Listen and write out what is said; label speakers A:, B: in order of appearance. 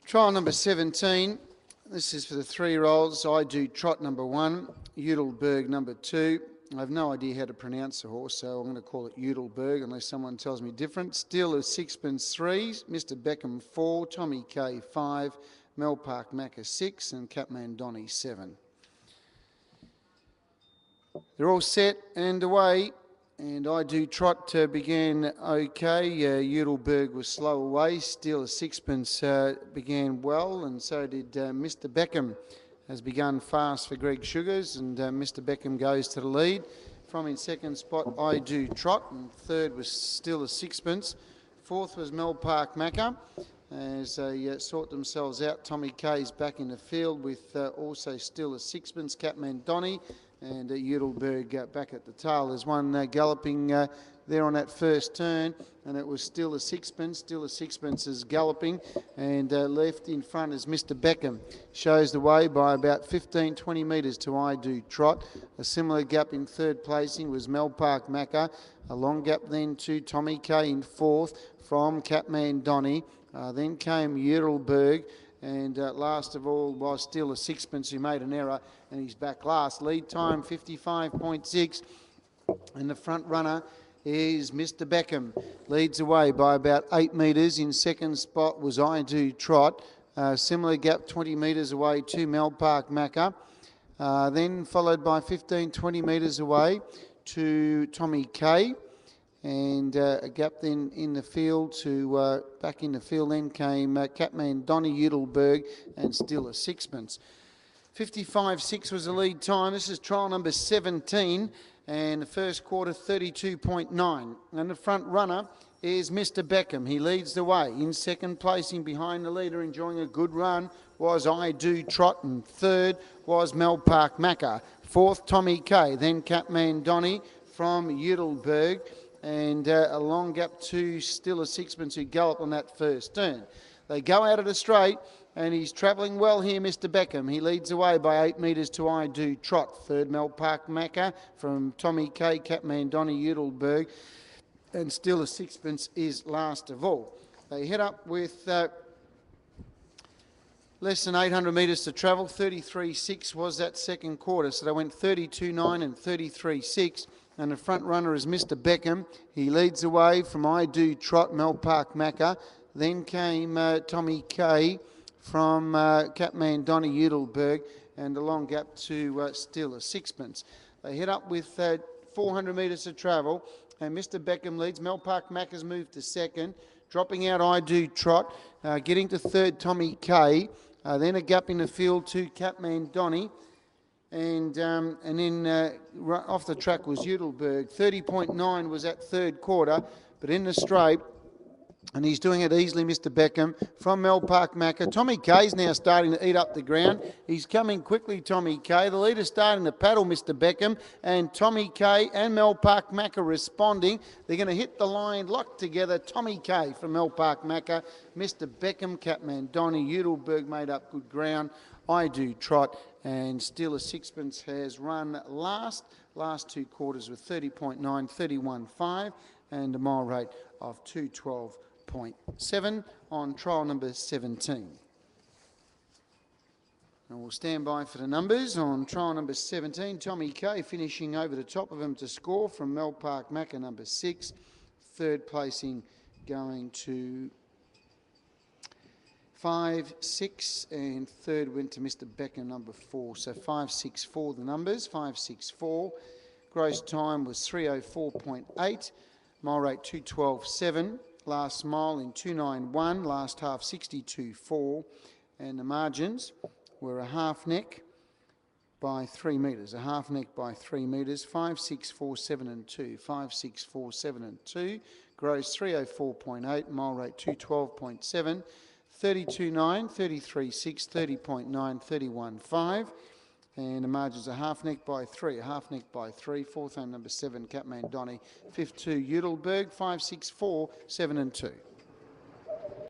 A: Trial number 17. This is for the 3-year-olds. I Do Trot number 1, Udelberg number 2. I have no idea how to pronounce the horse, so I'm going to call it Udelberg unless someone tells me different. Still is Sixpence 3, Mr. Beckham 4, Tommy K 5, Mel Park Macca 6 and Capman Donny 7. They're all set and away. And I Do Trot began okay. Udelberg was slow away. Still a Sixpence began well, and so did Mr. Beckham. Has begun fast for Greg Sugars, and Mr. Beckham goes to the lead. From in second spot, I Do Trot, and third was Still a Sixpence. Fourth was Mel Park Macca. As they sort themselves out, Tommy K's back in the field with also Still a Sixpence, Capman Donny, and Udelberg back at the tail. There's one galloping there on that first turn, and it was Still a Sixpence. Still a Sixpence is galloping, and left in front is Mr. Beckham. Shows the way by about 15-20 metres to I Do Trot. A similar gap in third placing was Mel Park Macca. A long gap then to Tommy K in fourth from Capman Donny. Then came Udelberg. And last of all was Still a Sixpence, who made an error, and he's back last. Lead time 55.6, and the front runner is Mr. Beckham. Leads away by about 8 metres. In second spot was I Do Trot. Similar gap 20 metres away to Mel Park Macca. Then followed by 15-20 metres away to Tommy K. And a gap then in the field to back in the field then came Capman Donny, Udelberg and Still a Sixpence. 55.6 was the lead time. This is trial number 17 and the first quarter 32.9. And the front runner is Mr. Beckham. He leads the way. In second placing behind the leader, enjoying a good run, was I Do Trot, and third was Mel Park Macca. Fourth, Tommy K. Then Capman Donny from Udelberg. And a long gap to Still a Sixpence, who galloped on that first turn. They go out of the straight, and he's travelling well here, Mr. Beckham. He leads away by 8 metres to I Do Trot. Third, Mel Park Macca from Tommy K, Capman Donny, Udelberg, and Still a Sixpence is last of all. They head up with less than 800 metres to travel. 33.6 was that second quarter, so they went 32.9 and 33.6. And the front runner is Mr. Beckham. He leads away from I Do Trot, Mel Park Macca. Then came Tommy K from Capman Donny, Udelberg, and a long gap to Still a Sixpence. They head up with 400 metres to travel, and Mr. Beckham leads. Mel Park Macca's moved to second. Dropping out I Do Trot, getting to third, Tommy K. Then a gap in the field to Capman Donny. And then off the track was Udelberg. 30.9 was that third quarter, but in the straight, and he's doing it easily, Mr. Beckham, from Mel Park Macca. Tommy K's now starting to eat up the ground. He's coming quickly, Tommy K. The leader's starting to paddle, Mr. Beckham, and Tommy K and Mel Park Macca responding. They're going to hit the line, locked together. Tommy K from Mel Park Macca, Mr. Beckham, Capman Donny, Udelberg made up good ground. I Do Trot, and Still a Sixpence has run last two quarters with 30.9, 31.5 and a mile rate of 212.7 on trial number 17. And we'll stand by for the numbers on trial number 17. Tommy K finishing over the top of him to score from Mel Park Macca, number 6. Third placing going to 5, 6, and third went to Mr. Beckham, number 4. So 5, 6, 4 the numbers, 5, 6, 4. Gross time was 304.8, mile rate 212.7. Last mile in 291, last half 62.4. And the margins were a half neck by 3 metres, a half neck by 3 metres, 5, 6, 4, 7 and 2, 5, 6, 4, 7 and 2. Gross 304.8, mile rate 212.7. 32.9, 33.6, 30.9, 31.5. And the margins are half neck by 3, a half neck by 3. Fourth home number 7, Capman Donny. Fifth 2, Udelberg. 5, 6, 4, 7 and 2.